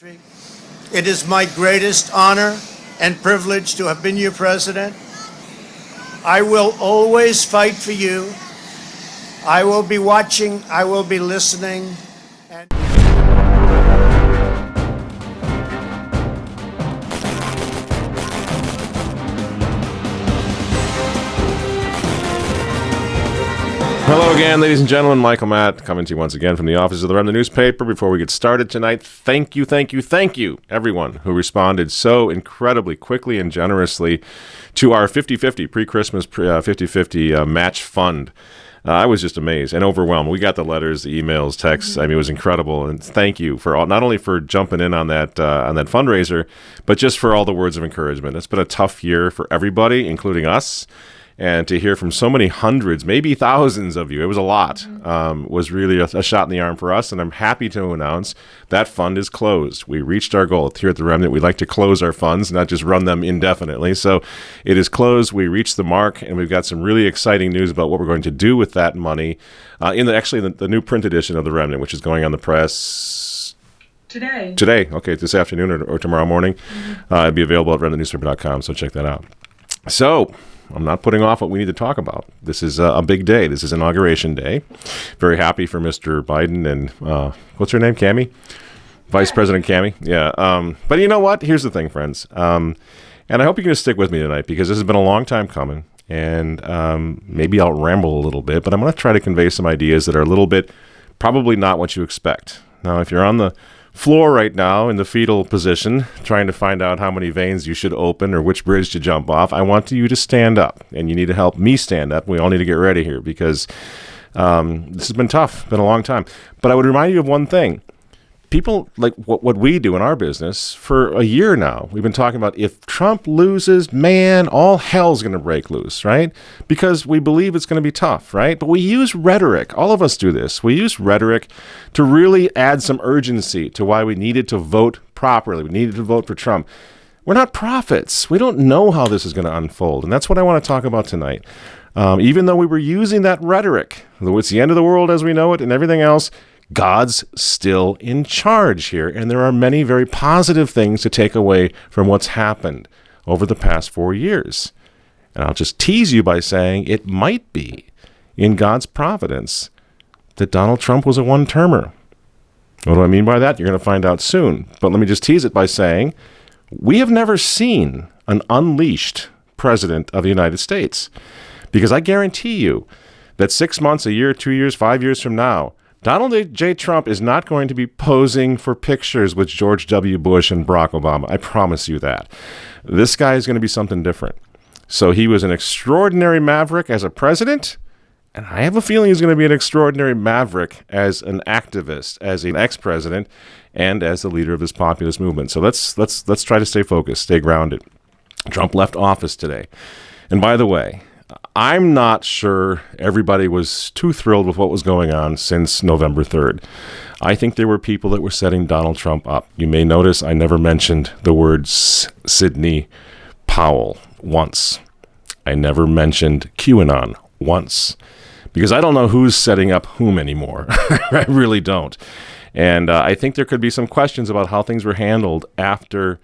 It is my greatest honor and privilege to have been your president. I will always fight for you. I will be watching, I will be listening. Hello again, ladies and gentlemen. Michael Matt coming to you once again from the office of the Remnant newspaper. Before we get started tonight, thank you, everyone who responded so incredibly quickly and generously to our 50-50 pre-Christmas 50-50 match fund. I was just amazed and overwhelmed. We got the letters, the emails, texts. I mean, it was incredible. And thank you for all, not only for jumping in on that fundraiser, but just for all the words of encouragement. It's been a tough year for everybody, including us. And to hear from so many hundreds, maybe thousands of you, it was a lot, was really a shot in the arm for us. And I'm happy to announce that fund is closed. We reached our goal. Here at the Remnant, we like to close our funds, not just run them indefinitely. So it is closed. We reached the mark, and we've got some really exciting news about what we're going to do with that money in the new print edition of the Remnant, which is going on the press today. Okay, this afternoon or tomorrow morning. It'll be available at remnantnewspaper.com, so check that out. So I'm not putting off what we need to talk about. This is a big day. This is Inauguration Day. Very happy for Mr. Biden and, what's her name, Cammie? Vice President Cammie. Yeah. But you know what? Here's the thing, friends. And I hope you're going to stick with me tonight because this has been a long time coming. And maybe I'll ramble a little bit, but I'm going to try to convey some ideas that are a little bit probably not what you expect. Now, if you're on the floor right now in the fetal position, trying to find out how many veins you should open or which bridge to jump off, I want you to stand up, and you need to help me stand up. We all need to get ready here because this has been tough, been a long time. But I would remind you of one thing. People like what we do in our business for a year now. We've been talking about if Trump loses, man, all hell's going to break loose, right? Because we believe it's going to be tough, right? But we use rhetoric. All of us do this. We use rhetoric to really add some urgency to why we needed to vote properly. We needed to vote for Trump. We're not prophets. We don't know how this is going to unfold. And that's what I want to talk about tonight. Even though we were using that rhetoric, though it's the end of the world as we know it and everything else, God's still in charge here, and there are many very positive things to take away from what's happened over the past 4 years. And I'll just tease you by saying it might be in God's providence that Donald Trump was a one-termer. What do I mean by that? You're going to find out soon. But let me just tease it by saying we have never seen an unleashed president of the United States. Because I guarantee you that 6 months, a year, 2 years, 5 years from now, Donald J. Trump is not going to be posing for pictures with George W. Bush and Barack Obama. I promise you that. This guy is going to be something different. So he was an extraordinary maverick as a president, and I have a feeling he's going to be an extraordinary maverick as an activist, as an ex-president, and as the leader of this populist movement. So let's try to stay focused, stay grounded. Trump left office today. And by the way, I'm not sure everybody was too thrilled with what was going on since November 3rd. I think there were people that were setting Donald Trump up. You may notice I never mentioned the words Sidney Powell once. I never mentioned QAnon once because I don't know who's setting up whom anymore. I really don't. And I think there could be some questions about how things were handled after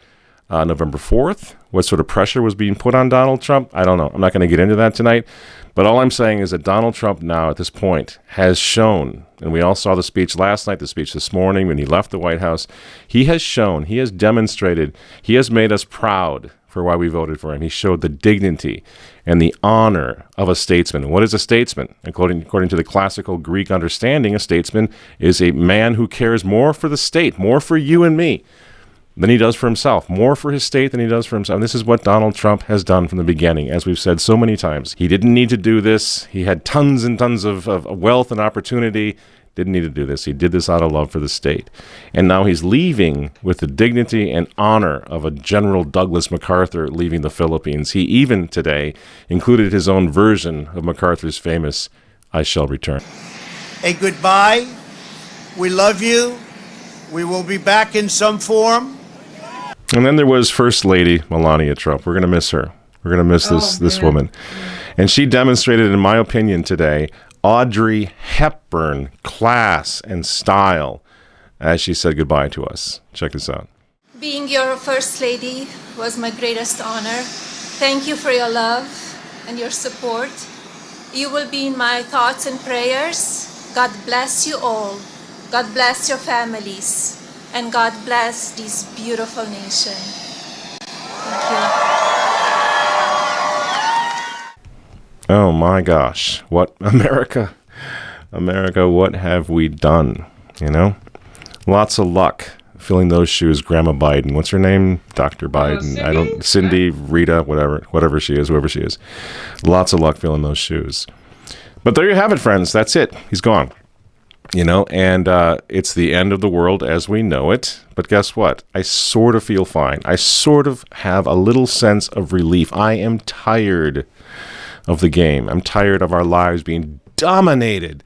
November 4th, what sort of pressure was being put on Donald Trump. I don't know. I'm not going to get into that tonight. But all I'm saying is that Donald Trump now at this point has shown, and we all saw the speech last night, the speech this morning when he left the White House, he has shown, he has demonstrated, he has made us proud for why we voted for him. He showed the dignity and the honor of a statesman. What is a statesman? According to the classical Greek understanding, a statesman is a man who cares more for the state, more for you and me, than he does for himself, more for his state than he does for himself. And this is what Donald Trump has done from the beginning, as we've said so many times. He didn't need to do this. He had tons and tons of wealth and opportunity. Didn't need to do this. He did this out of love for the state. And now he's leaving with the dignity and honor of a General Douglas MacArthur leaving the Philippines. He even today included his own version of MacArthur's famous, "I shall return." A goodbye. We love you. We will be back in some form. And then there was First Lady Melania Trump. We're going to miss her. We're going to miss this woman. And she demonstrated, in my opinion today, Audrey Hepburn class and style as she said goodbye to us. Check this out. Being your First Lady was my greatest honor. Thank you for your love and your support. You will be in my thoughts and prayers. God bless you all. God bless your families. And God bless this beautiful nation. Thank you. Oh my gosh. What, America, what have we done? You know? Lots of luck filling those shoes, Grandma Biden. What's her name? Dr. Biden. Cindy, Rita, whatever she is, whoever she is. Lots of luck filling those shoes. But there you have it, friends. That's it. He's gone. You know, and it's the end of the world as we know it. But guess what? I sort of feel fine. I sort of have a little sense of relief. I am tired of the game. I'm tired of our lives being dominated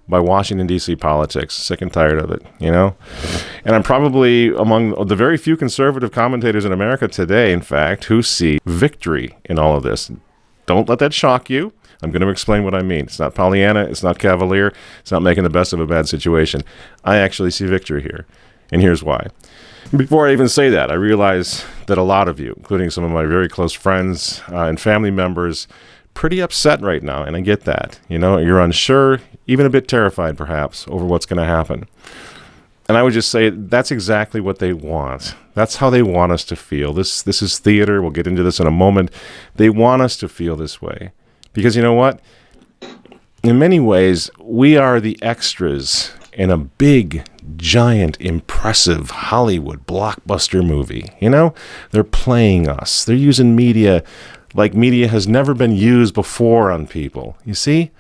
by Washington, D.C. politics. Sick and tired of it, you know? And I'm probably among the very few conservative commentators in America today, in fact, who see victory in all of this. Don't let that shock you. I'm going to explain what I mean. It's not Pollyanna. It's not cavalier. It's not making the best of a bad situation. I actually see victory here. And here's why. Before I even say that, I realize that a lot of you, including some of my very close friends and family members, pretty upset right now, and I get that. You know, you're unsure, even a bit terrified, perhaps, over what's going to happen. And I would just say that's exactly what they want. That's how they want us to feel. This is theater. We'll get into this in a moment. They want us to feel this way. Because you know what? In many ways, we are the extras in a big, giant, impressive Hollywood blockbuster movie. You know? They're playing us. They're using media like media has never been used before on people. You see?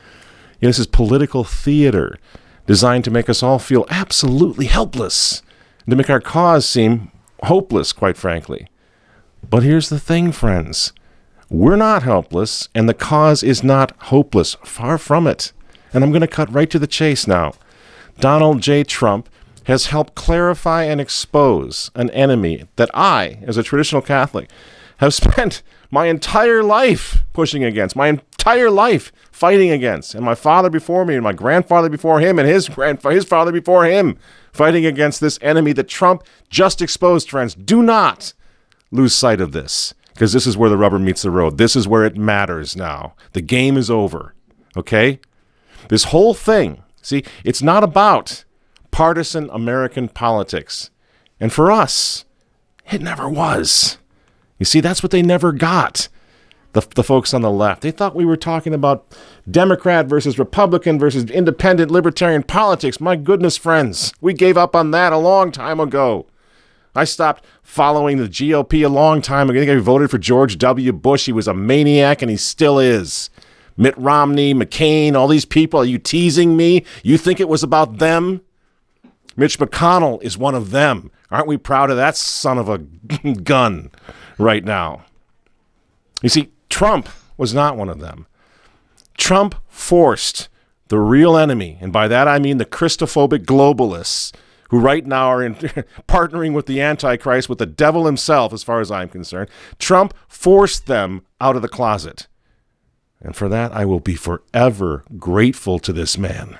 You know, this is political theater designed to make us all feel absolutely helpless and to make our cause seem hopeless, quite frankly. But here's the thing, friends. We're not helpless, and the cause is not hopeless. Far from it. And I'm going to cut right to the chase now. Donald J. Trump has helped clarify and expose an enemy that I, as a traditional Catholic, have spent my entire life pushing against, my entire life fighting against, and my father before me and my grandfather before him and his father before him fighting against this enemy that Trump just exposed, friends. Do not lose sight of this, because this is where the rubber meets the road. This is where it matters now. The game is over, okay? This whole thing, see, it's not about partisan American politics. And for us, it never was. You see, that's what they never got, the folks on the left. They thought we were talking about Democrat versus Republican versus independent libertarian politics. My goodness, friends, we gave up on that a long time ago. I stopped following the GOP a long time ago. I think I voted for George W. Bush. He was a maniac, and he still is. Mitt Romney, McCain, all these people. Are you teasing me? You think it was about them? Mitch McConnell is one of them. Aren't we proud of that son of a gun right now? You see, Trump was not one of them. Trump forced the real enemy, and by that I mean the Christophobic globalists, who right now are partnering with the Antichrist, with the devil himself, as far as I'm concerned. Trump forced them out of the closet. And for that, I will be forever grateful to this man,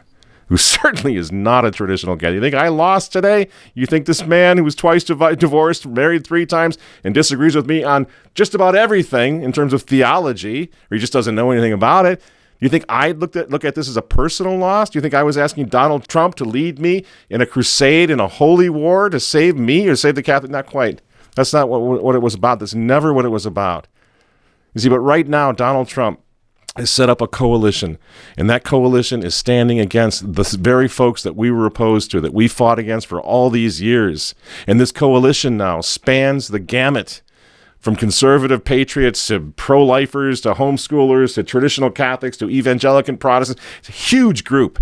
who certainly is not a traditional guy. You think I lost today? You think this man who was twice divorced, married 3 times, and disagrees with me on just about everything in terms of theology, or he just doesn't know anything about it? You think I'd look at this as a personal loss? Do you think I was asking Donald Trump to lead me in a crusade, in a holy war, to save me or save the Catholic? Not quite. That's not what it was about. That's never what it was about. You see, but right now, Donald Trump has set up a coalition, and that coalition is standing against the very folks that we were opposed to, that we fought against for all these years. And this coalition now spans the gamut, from conservative patriots to pro-lifers to homeschoolers to traditional Catholics to evangelical Protestants. It's a huge group,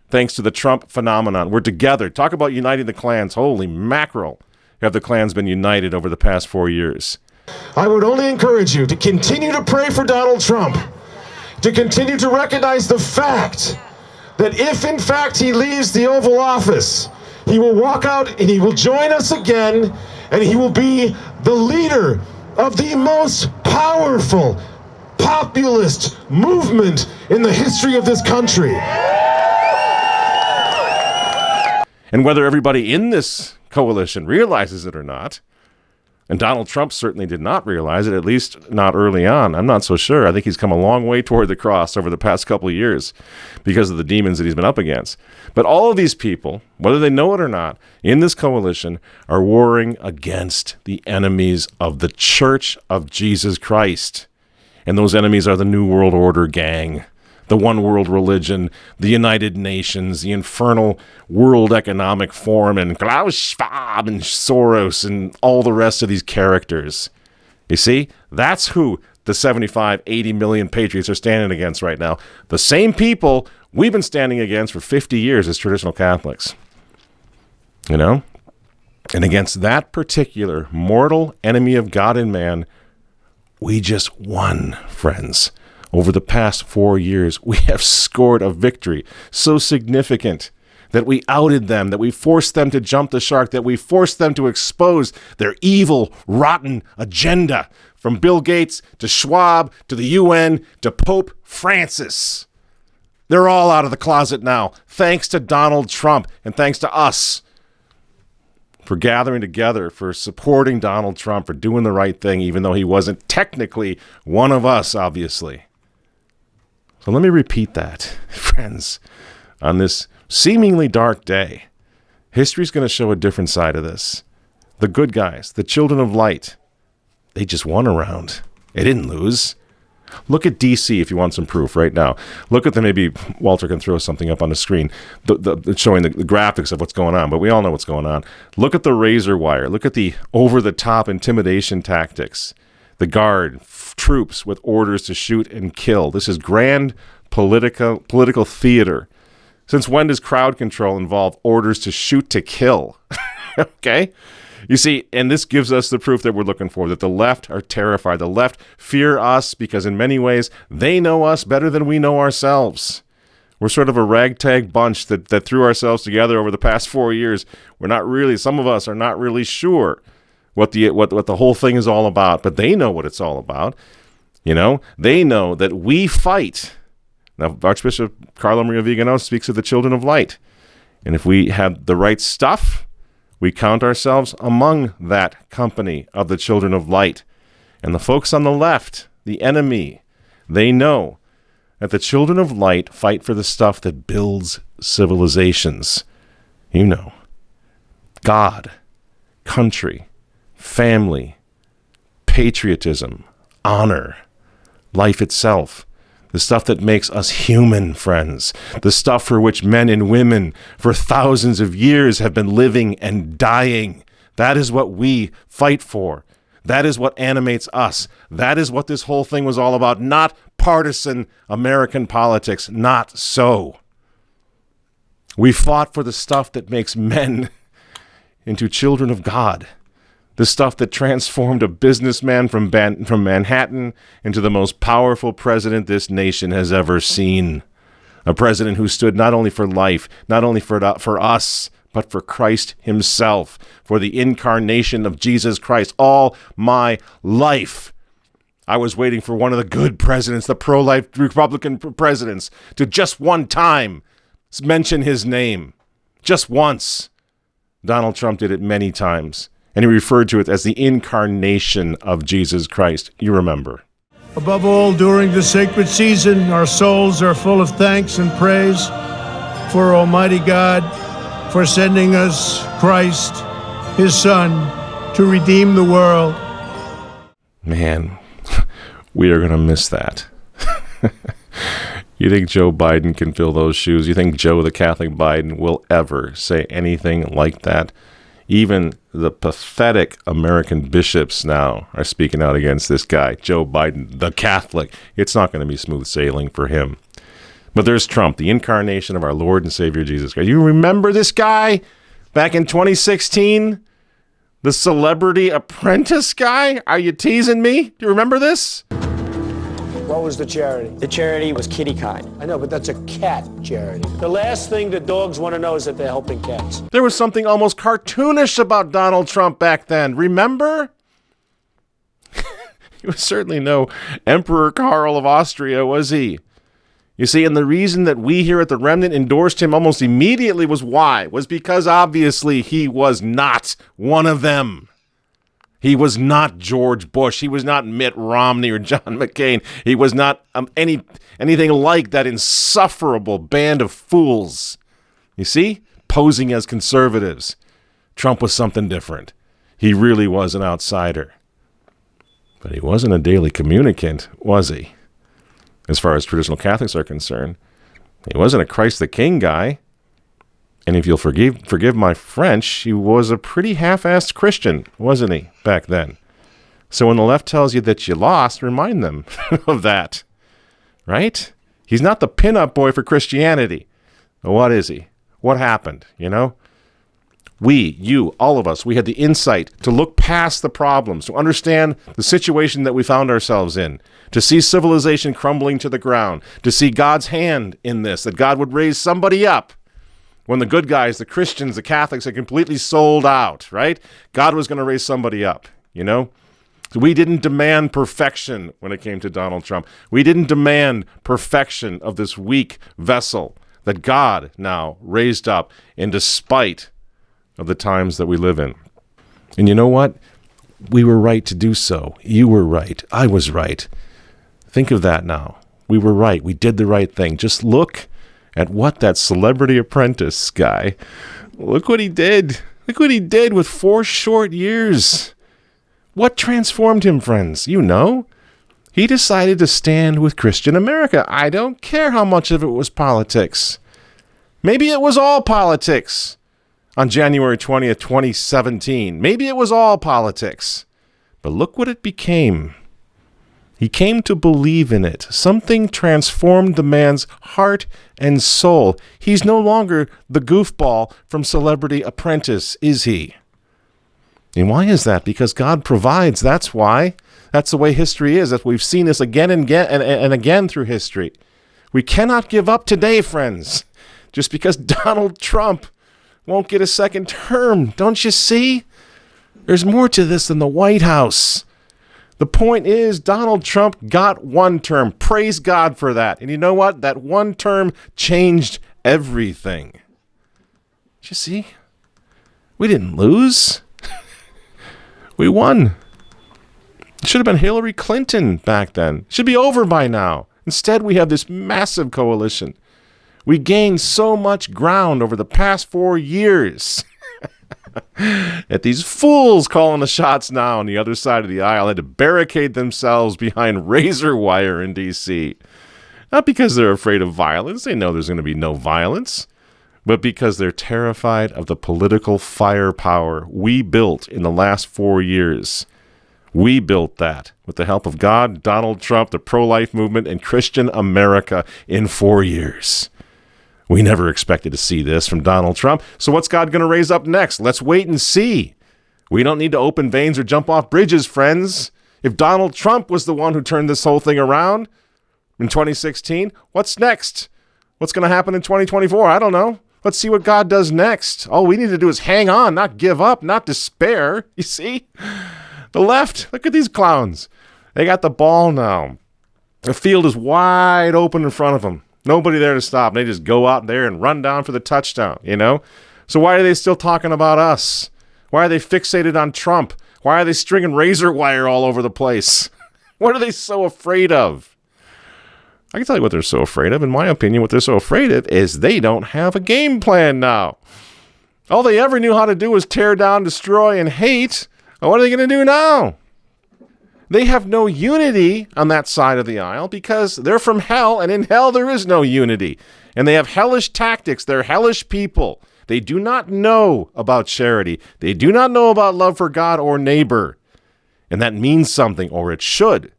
thanks to the Trump phenomenon. We're together. Talk about uniting the clans. Holy mackerel, have the clans been united over the past 4 years. I would only encourage you to continue to pray for Donald Trump, to continue to recognize the fact that if in fact he leaves the Oval Office, he will walk out and he will join us again, and he will be the leader of the most powerful populist movement in the history of this country. And whether everybody in this coalition realizes it or not, and Donald Trump certainly did not realize it, at least not early on. I'm not so sure. I think he's come a long way toward the cross over the past couple of years because of the demons that he's been up against. But all of these people, whether they know it or not, in this coalition are warring against the enemies of the Church of Jesus Christ. And those enemies are the New World Order gang, the One World Religion, the United Nations, the infernal World Economic Forum, and Klaus Schwab and Soros and all the rest of these characters. You see, that's who the 75, 80 million patriots are standing against right now. The same people we've been standing against for 50 years as traditional Catholics. You know? And against that particular mortal enemy of God and man, we just won, friends. Over the past 4 years, we have scored a victory so significant that we outed them, that we forced them to jump the shark, that we forced them to expose their evil, rotten agenda, from Bill Gates to Schwab to the UN to Pope Francis. They're all out of the closet now, thanks to Donald Trump and thanks to us for gathering together, for supporting Donald Trump, for doing the right thing, even though he wasn't technically one of us, obviously. So let me repeat that, friends. On this seemingly dark day, history's going to show a different side of this. The good guys, the children of light, they just won a round. They didn't lose. Look at DC if you want some proof right now. Look at the, maybe Walter can throw something up on the screen, showing the graphics of what's going on, but we all know what's going on. Look at the razor wire. Look at the over-the-top intimidation tactics. The guard, troops with orders to shoot and kill. This is grand political theater. Since when does crowd control involve orders to shoot to kill? Okay? You see, and this gives us the proof that we're looking for, that the left are terrified. The left fear us because in many ways, they know us better than we know ourselves. We're sort of a ragtag bunch that threw ourselves together over the past 4 years. We're not really, some of us are not really sure what the whole thing is all about, but they know what it's all about. You know, they know that we fight. Now, Archbishop Carlo Maria Vigano speaks of the children of light. And if we have the right stuff, we count ourselves among that company of the children of light. And the folks on the left, the enemy, they know that the children of light fight for the stuff that builds civilizations. You know, God, country, family, patriotism, honor, life itself, the stuff that makes us human, friends, the stuff for which men and women for thousands of years have been living and dying. That is what we fight for. That is what animates us. That is what this whole thing was all about, not partisan American politics, not so. We fought for the stuff that makes men into children of God. The stuff that transformed a businessman from Manhattan into the most powerful president this nation has ever seen. A president who stood not only for life, not only for us, but for Christ himself, for the incarnation of Jesus Christ. All my life, I was waiting for one of the good presidents, the pro-life Republican presidents, to just one time mention his name. Just once. Donald Trump did it many times. And he referred to it as the incarnation of Jesus Christ. You remember. Above all, during the sacred season, our souls are full of thanks and praise for Almighty God for sending us Christ, his Son, to redeem the world. Man, we are going to miss that. You think Joe Biden can fill those shoes? You think Joe the Catholic Biden will ever say anything like that? Even the pathetic American bishops now are speaking out against this guy, Joe Biden, the Catholic. It's not going to be smooth sailing for him. But there's Trump, the incarnation of our Lord and Savior Jesus Christ. You remember this guy back in 2016? The Celebrity Apprentice guy? Are you teasing me? Do you remember this? What was the charity? The charity was Kitty Kind. I know, but that's a cat charity. The last thing the dogs want to know is that they're helping cats. There was something almost cartoonish about Donald Trump back then. Remember? He was certainly no Emperor Karl of Austria, was he? You see, and the reason that we here at the Remnant endorsed him almost immediately was why? Was because obviously he was not one of them. He was not George Bush. He was not Mitt Romney or John McCain. He was not anything like that insufferable band of fools. You see? Posing as conservatives. Trump was something different. He really was an outsider. But he wasn't a daily communicant, was he? As far as traditional Catholics are concerned. He wasn't a Christ the King guy. And if you'll forgive my French, he was a pretty half-assed Christian, wasn't he, back then? So when the left tells you that you lost, remind them of that. Right? He's not the pin-up boy for Christianity. What is he? What happened, you know? We, you, all of us, we had the insight to look past the problems, to understand the situation that we found ourselves in, to see civilization crumbling to the ground, to see God's hand in this, that God would raise somebody up when the good guys, the Christians, the Catholics had completely sold out, right? God was going to raise somebody up, you know? So we didn't demand perfection when it came to Donald Trump. We didn't demand perfection of this weak vessel that God now raised up in despite of the times that we live in. And you know what? We were right to do so. You were right. I was right. Think of that now. We were right. We did the right thing. Just look at what that Celebrity Apprentice guy, look what he did. Look what he did with 4 short years. What transformed him, friends? You know. He decided to stand with Christian America. I don't care how much of it was politics. Maybe it was all politics. On January 20th, 2017. Maybe it was all politics. But look what it became. He came to believe in it. Something transformed the man's heart and soul. He's no longer the goofball from Celebrity Apprentice, is he? And why is that? Because God provides. That's why. That's the way history is. That we've seen this again and again through history. We cannot give up today, friends, just because Donald Trump won't get a second term. Don't you see? There's more to this than the White House. The point is, Donald Trump got 1 term. Praise God for that. And you know what? That 1 term changed everything. Did you see? We didn't lose. We won. It should have been Hillary Clinton back then. It should be over by now. Instead, we have this massive coalition. We gained so much ground over the past 4 years. At these fools calling the shots now on the other side of the aisle had to barricade themselves behind razor wire in D.C. Not because they're afraid of violence. They know there's going to be no violence. But because they're terrified of the political firepower we built in the last 4 years. We built that with the help of God, Donald Trump, the pro-life movement, and Christian America in 4 years. We never expected to see this from Donald Trump. So what's God going to raise up next? Let's wait and see. We don't need to open veins or jump off bridges, friends. If Donald Trump was the one who turned this whole thing around in 2016, what's next? What's going to happen in 2024? I don't know. Let's see what God does next. All we need to do is hang on, not give up, not despair. You see? The left, look at these clowns. They got the ball now. The field is wide open in front of them. Nobody there to stop. They just go out there and run down for the touchdown, you know? So why are they still talking about us? Why are they fixated on Trump? Why are they stringing razor wire all over the place? What are they so afraid of? I can tell you what they're so afraid of. In my opinion, what they're so afraid of is they don't have a game plan now. All they ever knew how to do was tear down, destroy, and hate. Well, what are they going to do now? They have no unity on that side of the aisle because they're from hell, and in hell there is no unity. And they have hellish tactics. They're hellish people. They do not know about charity. They do not know about love for God or neighbor. And that means something, or it should,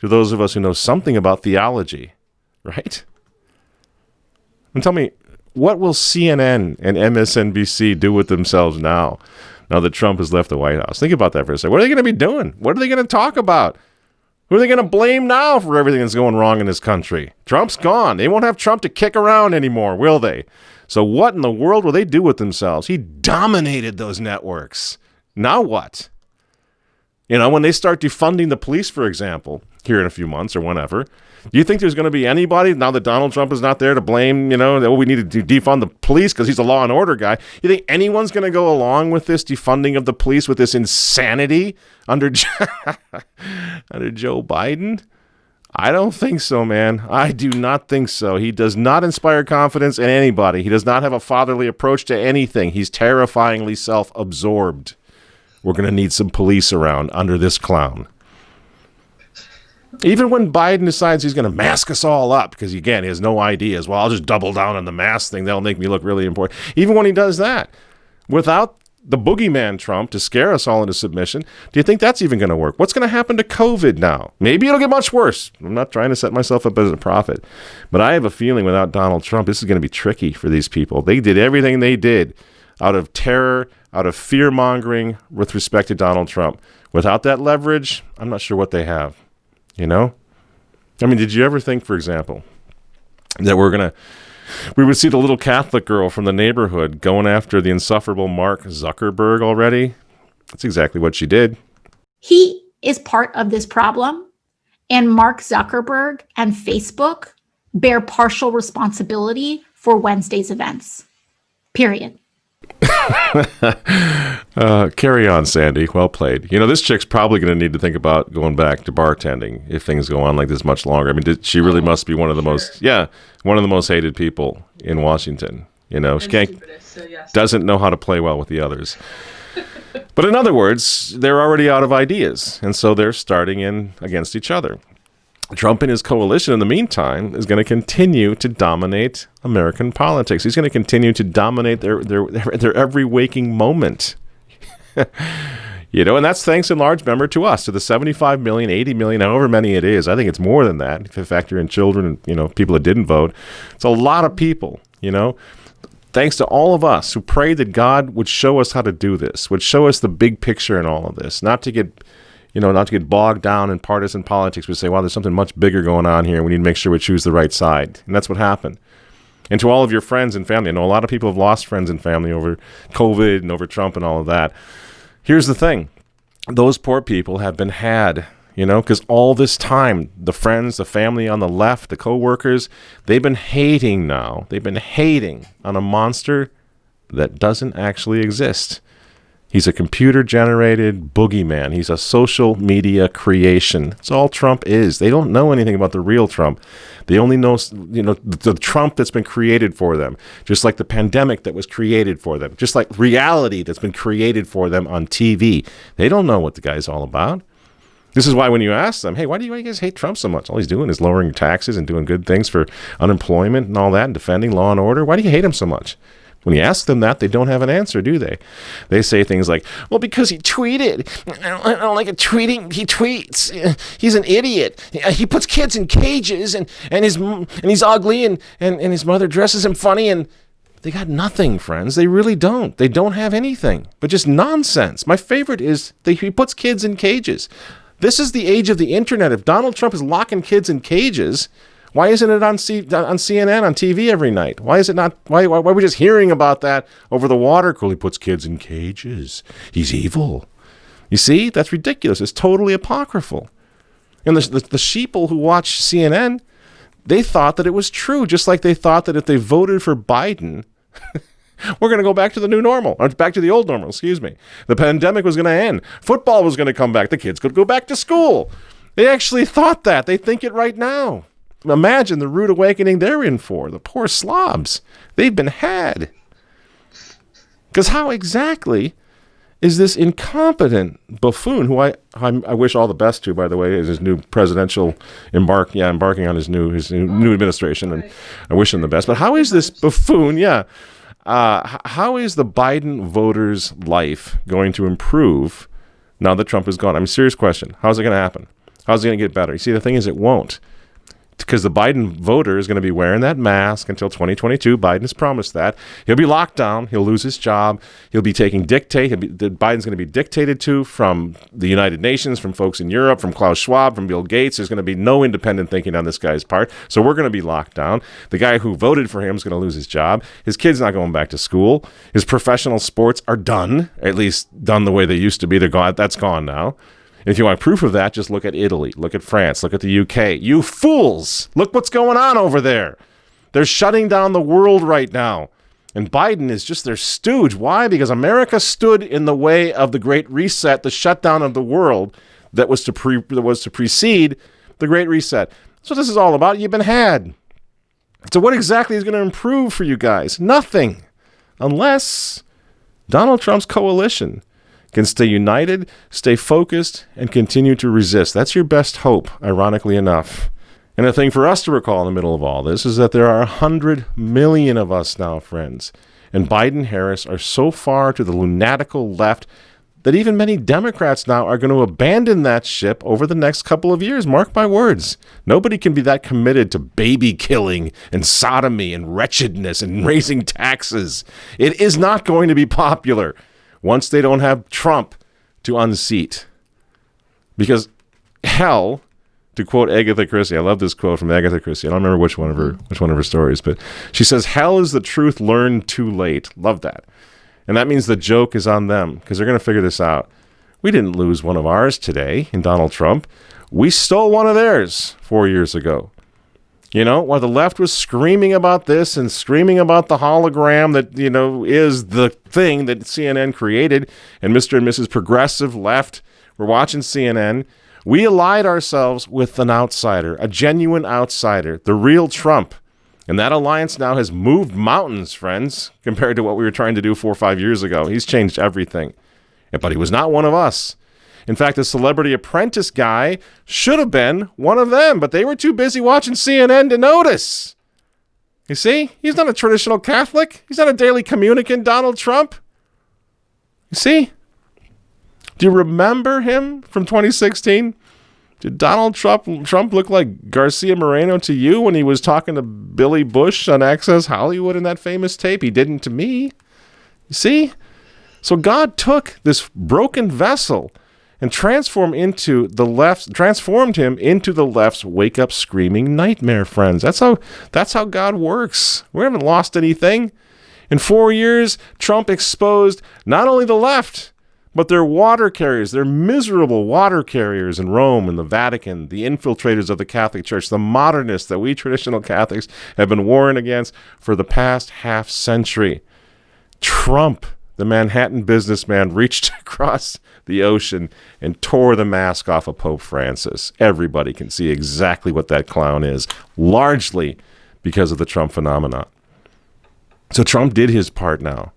to those of us who know something about theology, right? And tell me, what will CNN and MSNBC do with themselves now that Trump has left the White House? Think about that for a second. What are they going to be doing? What are they going to talk about? Who are they going to blame now for everything that's going wrong in this country? Trump's gone. They won't have Trump to kick around anymore, will they? So what in the world will they do with themselves? He dominated those networks. Now what? You know, when they start defunding the police, for example, here in a few months or whenever, Do you think there's going to be anybody, now that Donald Trump is not there, to blame, that we need to defund the police because he's a law and order guy? You think anyone's going to go along with this defunding of the police, with this insanity under under Joe Biden? I don't think so, man. I do not think so. He does not inspire confidence in anybody. He does not have a fatherly approach to anything. He's terrifyingly self-absorbed. We're going to need some police around under this clown. Even when Biden decides he's going to mask us all up, because, again, he has no ideas. Well, I'll just double down on the mask thing. That'll make me look really important. Even when he does that, without the boogeyman Trump to scare us all into submission, do you think that's even going to work? What's going to happen to COVID now? Maybe it'll get much worse. I'm not trying to set myself up as a prophet, but I have a feeling without Donald Trump, this is going to be tricky for these people. They did everything they did out of terror, out of fear-mongering with respect to Donald Trump. Without that leverage, I'm not sure what they have, I mean, did you ever think, for example, that we would see the little Catholic girl from the neighborhood going after the insufferable Mark Zuckerberg already? That's exactly what she did. He is part of this problem, and Mark Zuckerberg and Facebook bear partial responsibility for Wednesday's events. Period. Carry on, Sandy. Well played. This chick's probably going to need to think about going back to bartending if things go on like this much longer. I mean, she really must be one of the most hated people in Washington. She doesn't know how to play well with the others. But in other words, they're already out of ideas, and so they're starting in against each other. Trump and his coalition, in the meantime, is going to continue to dominate American politics. He's going to continue to dominate their every waking moment. And that's thanks in large measure to us, to the 75 million, 80 million, however many it is. I think it's more than that. If you factor in children and, people that didn't vote, it's a lot of people, Thanks to all of us who prayed that God would show us how to do this, would show us the big picture in all of this, not to get bogged down in partisan politics. We say, wow, there's something much bigger going on here. We need to make sure we choose the right side. And that's what happened. And to all of your friends and family, I know a lot of people have lost friends and family over COVID and over Trump and all of that. Here's the thing. Those poor people have been had, because all this time, the friends, the family on the left, the coworkers, they've been hating now. They've been hating on a monster that doesn't actually exist. He's a computer-generated boogeyman. He's a social media creation. That's all Trump is. They don't know anything about the real Trump. They only know, the Trump that's been created for them, just like the pandemic that was created for them, just like reality that's been created for them on TV. They don't know what the guy's all about. This is why when you ask them, hey, why do you guys hate Trump so much? All he's doing is lowering taxes and doing good things for unemployment and all that and defending law and order. Why do you hate him so much? When you ask them that, they don't have an answer, do they? They say things like, well, because he tweeted. I don't like it tweeting. He tweets. He's an idiot. He puts kids in cages and he's ugly and his mother dresses him funny. And they got nothing, friends. They really don't. They don't have anything, but just nonsense. My favorite is he puts kids in cages. This is the age of the internet. If Donald Trump is locking kids in cages, why isn't it on CNN, on TV every night? Why is it not? Why are we just hearing about that over the water cooler? He puts kids in cages. He's evil. You see? That's ridiculous. It's totally apocryphal. And the sheeple who watch CNN, they thought that it was true, just like they thought that if they voted for Biden, we're going to go back to the new normal, or back to the old normal, excuse me. The pandemic was going to end. Football was going to come back. The kids could go back to school. They actually thought that. They think it right now. Imagine the rude awakening they're in for. The poor slobs. They've been had. Because how exactly is this incompetent buffoon, who I wish all the best to, by the way, is his new presidential embarking on his new administration, and I wish him the best. But how is this buffoon, how is the Biden voters' life going to improve now that Trump is gone? I mean, serious question. How's it going to happen? How's it going to get better? You see, the thing is, it won't. Because the Biden voter is going to be wearing that mask until 2022. Biden has promised that. He'll be locked down. He'll lose his job. He'll be taking Biden's going to be dictated to from the United Nations, from folks in Europe, from Klaus Schwab, from Bill Gates. There's going to be no independent thinking on this guy's part. So we're going to be locked down. The guy who voted for him is going to lose his job. His kid's not going back to school. His professional sports are done, at least done the way they used to be. They're gone. That's gone now. If you want proof of that, just look at Italy, look at France, look at the UK. You fools! Look what's going on over there. They're shutting down the world right now. And Biden is just their stooge. Why? Because America stood in the way of the Great Reset, the shutdown of the world that was to precede the Great Reset. That's what this is all about. You've been had. So what exactly is going to improve for you guys? Nothing. Unless Donald Trump's coalition can stay united, stay focused, and continue to resist. That's your best hope, ironically enough. And the thing for us to recall in the middle of all this is that there are 100 million of us now, friends. And Biden and Harris are so far to the lunatical left that even many Democrats now are going to abandon that ship over the next couple of years. Mark my words. Nobody can be that committed to baby killing and sodomy and wretchedness and raising taxes. It is not going to be popular once they don't have Trump to unseat. Because hell, to quote Agatha Christie, I love this quote from Agatha Christie. I don't remember which one of her stories, but she says, "Hell is the truth learned too late." Love that. And that means the joke is on them because they're going to figure this out. We didn't lose one of ours today in Donald Trump. We stole one of theirs 4 years ago. You know, while the left was screaming about this and screaming about the hologram that, you know, is the thing that CNN created, and Mr. and Mrs. Progressive left were watching CNN, we allied ourselves with an outsider, a genuine outsider, the real Trump. And that alliance now has moved mountains, friends, compared to what we were trying to do 4 or 5 years ago. He's changed everything. But he was not one of us. In fact, the Celebrity Apprentice guy should have been one of them, but they were too busy watching CNN to notice. You see? He's not a traditional Catholic. He's not a daily communicant, Donald Trump. You see? Do you remember him from 2016? Did Donald Trump look like Garcia Moreno to you when he was talking to Billy Bush on Access Hollywood in that famous tape? He didn't to me. You see? So God took this broken vessel and transformed him into the left's wake-up screaming nightmare, friends. That's how God works. We haven't lost anything. In 4 years, Trump exposed not only the left, but their water carriers, their miserable water carriers in Rome and the Vatican, the infiltrators of the Catholic Church, the modernists that we traditional Catholics have been warring against for the past half century. Trump, the Manhattan businessman, reached across the ocean and tore the mask off of Pope Francis. Everybody can see exactly what that clown is, largely because of the Trump phenomenon. So Trump did his part now.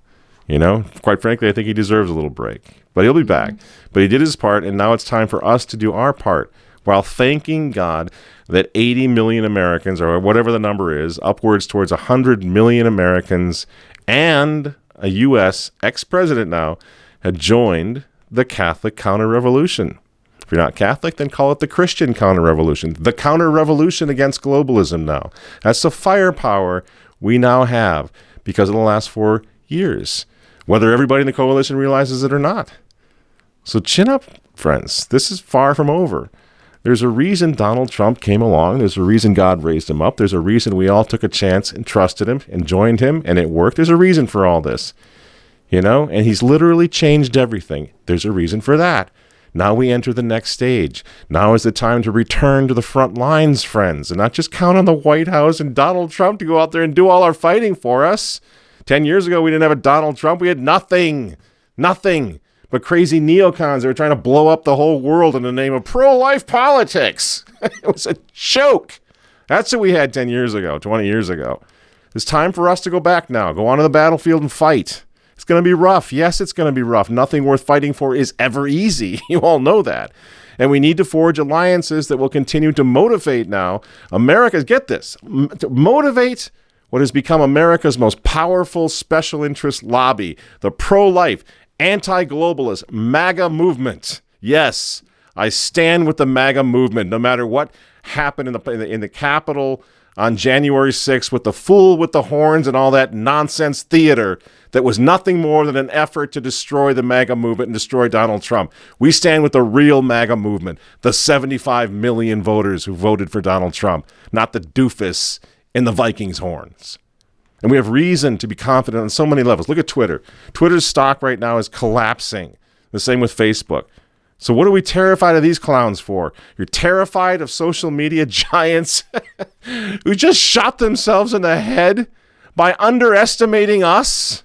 You know, quite frankly, I think he deserves a little break. But he'll be back. But he did his part, and now it's time for us to do our part while thanking God that 80 million Americans, or whatever the number is, upwards towards 100 million Americans, and a U.S. ex-president now had joined the Catholic CounterRevolution. If you're not Catholic, then call it the Christian CounterRevolution. The counter-revolution against globalism now. That's the firepower we now have because of the last 4 years, whether everybody in the coalition realizes it or not. So chin up, friends. This is far from over. There's a reason Donald Trump came along. There's a reason God raised him up. There's a reason we all took a chance and trusted him and joined him, and it worked. There's a reason for all this, you know, and he's literally changed everything. There's a reason for that. Now we enter the next stage. Now is the time to return to the front lines, friends, and not just count on the White House and Donald Trump to go out there and do all our fighting for us. 10 years ago, we didn't have a Donald Trump. We had nothing but crazy neocons that were trying to blow up the whole world in the name of pro-life politics. It was a joke. That's what we had 10 years ago, 20 years ago. It's time for us to go back now. Go onto the battlefield and fight. It's going to be rough. Yes, it's going to be rough. Nothing worth fighting for is ever easy. You all know that. And we need to forge alliances that will continue to motivate now America. Get this. To motivate what has become America's most powerful special interest lobby, the pro-life, anti-globalist MAGA movement. Yes, I stand with the MAGA movement, no matter what happened in the Capitol on January 6th with the fool with the horns and all that nonsense theater that was nothing more than an effort to destroy the MAGA movement and destroy Donald Trump. We stand with the real MAGA movement, the 75 million voters who voted for Donald Trump, not the doofus in the Vikings horns. And we have reason to be confident on so many levels. Look at Twitter. Twitter's stock right now is collapsing. The same with Facebook. So what are we terrified of these clowns for? You're terrified of social media giants who just shot themselves in the head by underestimating us?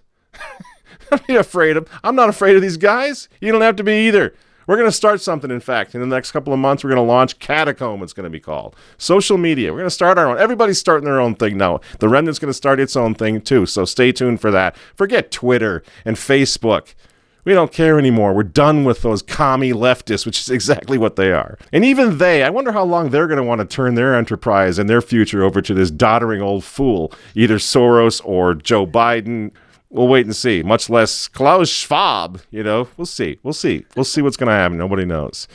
I'm not afraid of these guys. You don't have to be either. We're going to start something, in fact. In the next couple of months, we're going to launch Catacomb, it's going to be called. Social media. We're going to start our own. Everybody's starting their own thing now. The Remnant's going to start its own thing, too. So stay tuned for that. Forget Twitter and Facebook. We don't care anymore. We're done with those commie leftists, which is exactly what they are. And even I wonder how long they're going to want to turn their enterprise and their future over to this doddering old fool, either Soros or Joe Biden. We'll wait and see, much less Klaus Schwab. We'll see. We'll see what's going to happen. Nobody knows.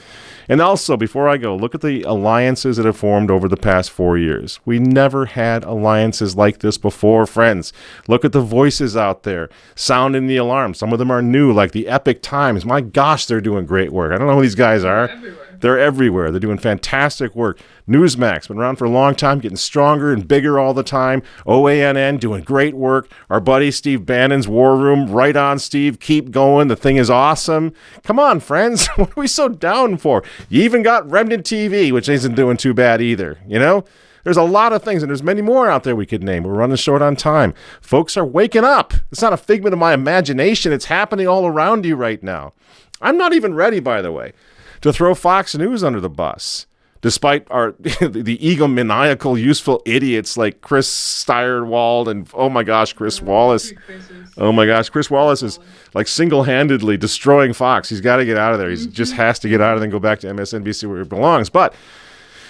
And also, before I go, look at the alliances that have formed over the past 4 years. We never had alliances like this before, friends. Look at the voices out there sounding the alarm. Some of them are new, like the Epic Times. My gosh, they're doing great work. I don't know who these guys are. They're everywhere. They're doing fantastic work. Newsmax, been around for a long time, getting stronger and bigger all the time. OANN, doing great work. Our buddy Steve Bannon's War Room, right on, Steve. Keep going. The thing is awesome. Come on, friends. What are we so down for? You even got Remnant TV, which isn't doing too bad either. There's a lot of things, and there's many more out there we could name. We're running short on time. Folks are waking up. It's not a figment of my imagination. It's happening all around you right now. I'm not even ready, by the way, to throw Fox News under the bus, despite the egomaniacal, useful idiots like Chris Steyerwald and, oh my gosh, Chris Wallace. Oh my gosh, Chris Wallace is like single-handedly destroying Fox. He's got to get out of there. He just has to get out of there and go back to MSNBC where he belongs. But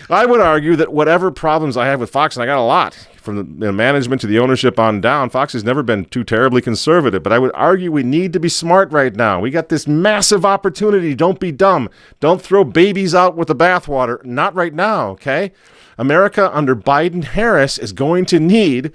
I would argue that whatever problems I have with Fox, and I got a lot, from the management to the ownership on down, Fox has never been too terribly conservative, but I would argue we need to be smart right now. We got this massive opportunity. Don't be dumb. Don't throw babies out with the bathwater. Not right now, okay? America under Biden-Harris is going to need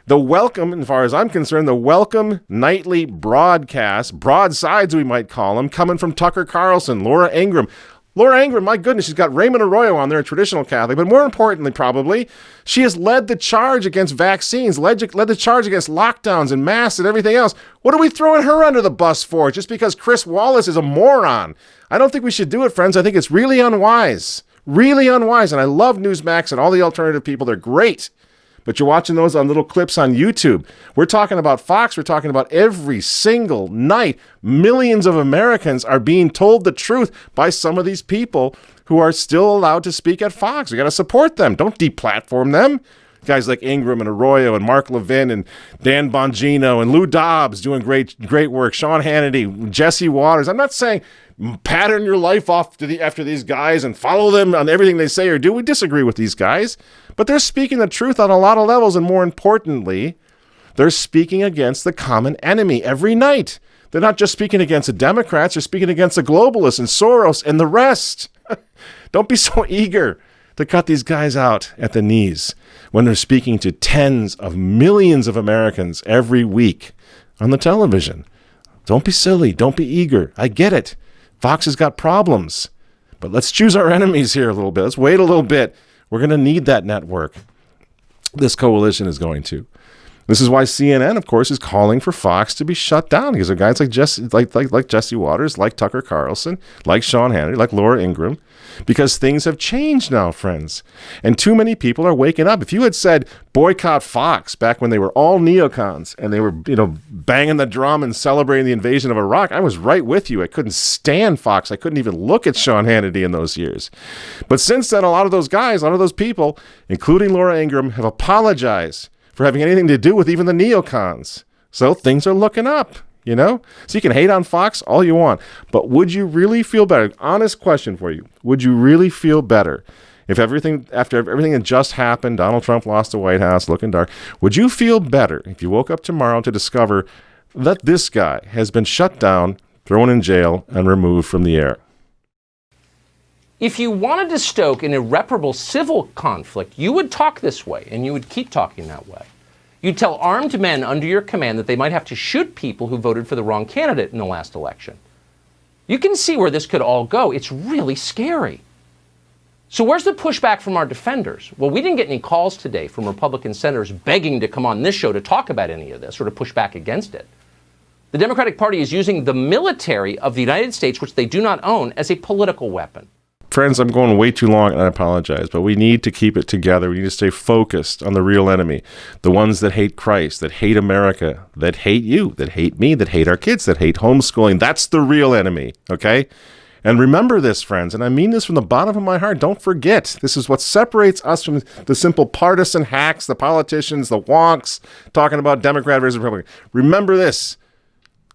the welcome, as far as I'm concerned, the welcome nightly broadcast, broadsides we might call them, coming from Tucker Carlson, Laura Ingraham. Laura Ingraham, my goodness, she's got Raymond Arroyo on there, a traditional Catholic, but more importantly, probably, she has led the charge against vaccines, led the charge against lockdowns and masks and everything else. What are we throwing her under the bus for? Just because Chris Wallace is a moron? I don't think we should do it, friends. I think it's really unwise. Really unwise. And I love Newsmax and all the alternative people. They're great. But you're watching those on little clips on YouTube. We're talking about Fox. We're talking about every single night. Millions of Americans are being told the truth by some of these people who are still allowed to speak at Fox. We got to support them. Don't deplatform them. Guys like Ingram and Arroyo and Mark Levin and Dan Bongino and Lou Dobbs doing great work. Sean Hannity, Jesse Waters. I'm not saying pattern your life off after these guys and follow them on everything they say or do. We disagree with these guys. But they're speaking the truth on a lot of levels, and more importantly, they're speaking against the common enemy every night. They're not just speaking against the Democrats, they're speaking against the globalists and Soros and the rest. Don't be so eager to cut these guys out at the knees when they're speaking to tens of millions of Americans every week on the television. Don't be silly. Don't be eager. I get it. Fox has got problems. But let's choose our enemies here a little bit. Let's wait a little bit. We're going to need that network. This coalition is going to. This is why CNN, of course, is calling for Fox to be shut down, because of guys like Jesse Waters, like Tucker Carlson, like Sean Hannity, like Laura Ingraham, because things have changed now, friends. And too many people are waking up. If you had said boycott Fox back when they were all neocons and they were, banging the drum and celebrating the invasion of Iraq, I was right with you. I couldn't stand Fox. I couldn't even look at Sean Hannity in those years. But since then, a lot of those guys, a lot of those people, including Laura Ingraham, have apologized for having anything to do with even the neocons. So things are looking up, So you can hate on Fox all you want, but would you really feel better? Honest question for you. Would you really feel better if after everything that just happened, Donald Trump lost the White House, looking dark, would you feel better if you woke up tomorrow to discover that this guy has been shut down, thrown in jail, and removed from the air? If you wanted to stoke an irreparable civil conflict, you would talk this way, and you would keep talking that way. You'd tell armed men under your command that they might have to shoot people who voted for the wrong candidate in the last election. You can see where this could all go. It's really scary. So where's the pushback from our defenders? Well, we didn't get any calls today from Republican senators begging to come on this show to talk about any of this or to push back against it. The Democratic Party is using the military of the United States, which they do not own, as a political weapon. Friends, I'm going way too long, and I apologize, but we need to keep it together. We need to stay focused on the real enemy, the ones that hate Christ, that hate America, that hate you, that hate me, that hate our kids, that hate homeschooling. That's the real enemy, okay? And remember this, friends, and I mean this from the bottom of my heart. Don't forget, this is what separates us from the simple partisan hacks, the politicians, the wonks, talking about Democrat versus Republican. Remember this.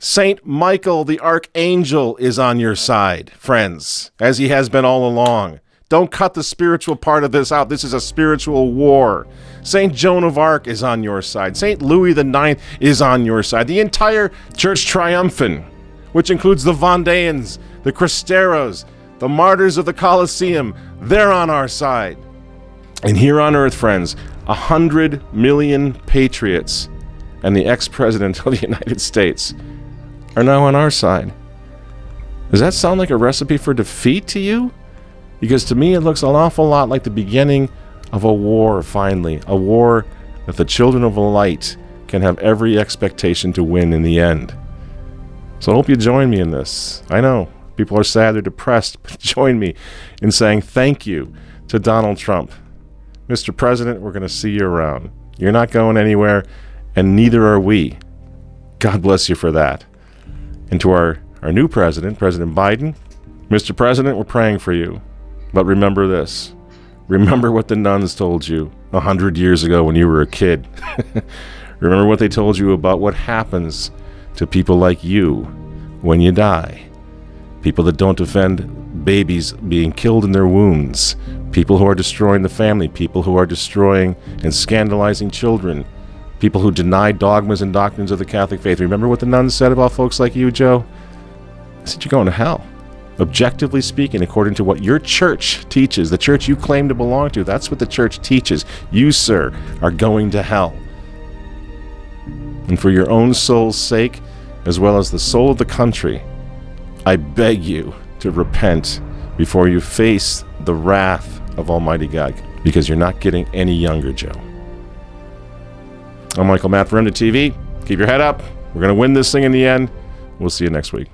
Saint Michael the Archangel is on your side, friends, as he has been all along. Don't cut the spiritual part of this out. This is a spiritual war. Saint Joan of Arc is on your side. Saint Louis IX is on your side. The entire Church Triumphant, which includes the Vendéans, the Cristeros, the martyrs of the Colosseum, they're on our side. And here on earth, friends, 100 million patriots and the ex-president of the United States are now on our side. Does that sound like a recipe for defeat to you? Because to me it looks an awful lot like the beginning of a war, finally. A war that the children of the light can have every expectation to win in the end. So I hope you join me in this. I know, people are sad, they're depressed, but join me in saying thank you to Donald Trump. Mr. President, we're going to see you around. You're not going anywhere, and neither are we. God bless you for that. And to our new president, President Biden, Mr. President, we're praying for you. But remember this. Remember what the nuns told you 100 years ago when you were a kid. Remember what they told you about what happens to people like you when you die. People that don't defend babies being killed in their wombs. People who are destroying the family. People who are destroying and scandalizing children. People who deny dogmas and doctrines of the Catholic faith. Remember what the nuns said about folks like you, Joe? They said you're going to hell. Objectively speaking, according to what your church teaches, the church you claim to belong to, that's what the church teaches. You, sir, are going to hell. And for your own soul's sake, as well as the soul of the country, I beg you to repent before you face the wrath of Almighty God, because you're not getting any younger, Joe. I'm Michael Matt for MTV. Keep your head up. We're going to win this thing in the end. We'll see you next week.